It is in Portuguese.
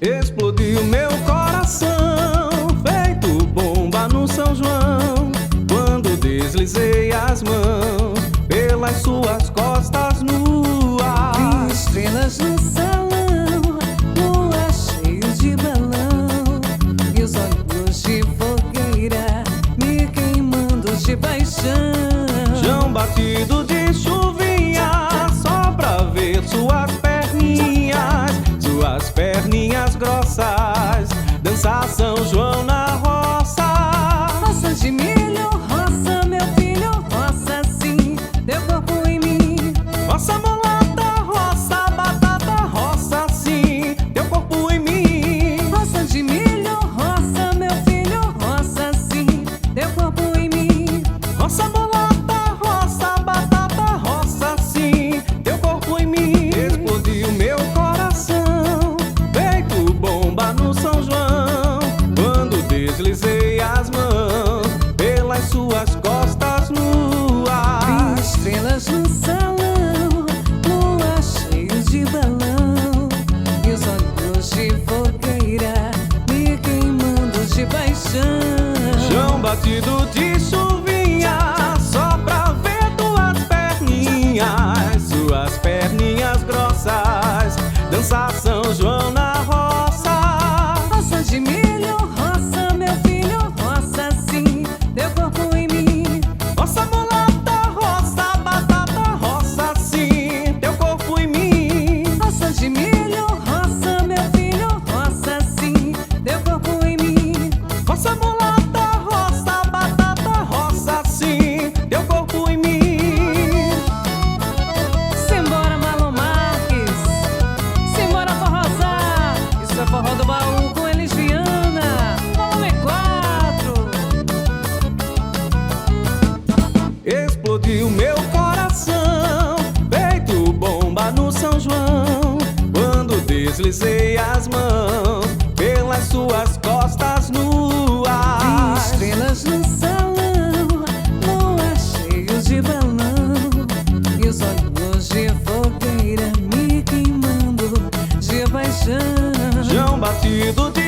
Explodiu meu coração, feito bomba no São João, quando deslizei as mãos pelas suas costas nuas. Vi estrelas no salão, lua cheia de balão, e os olhos de fogueira me queimando de paixão. Chão batido de chuvinha, só pra ver suas perninhas grossas, dançar São João na roça. Roça de milho, roça, meu filho, roça sim, teu corpo em mim. Roça mulata, roça batata, roça sim, teu corpo em mim. Roça de milho, roça, meu filho, roça sim, teu corpo em mim. Roça mulata, roça batata, roça sim, teu corpo em mim. Explodiu meu coração, feito bomba no São João, quando deslizei as mãos pelas suas costas nuas. Vi estrelas no salão, lua cheia de balão, e os olhos de fogueira me queimando de paixão. Chão batido de chuvinha, só pra ver suas perninhas grossas, dançar São João na roça. Roça de milho, roça, meu filho, roça sim, teu corpo em mim. Roça mulata, roça batata, roça sim, teu corpo em mim. Roça de milho, roça, meu filho, roça sim, teu corpo em mim. Roça mulata, roça batata, roça sim, teu corpo em mim. Simbora, Marlon, Marques, simbora forrosar. Isso é forró do baú com Elys Viana, volume 4. Explodiu meu coração, feito bomba no São João, quando deslizei as mãos pelas suas costas nuas. Estrelas no salão, lua cheia de balão, e os olhos de fogueira me queimando de paixão. Chão batido de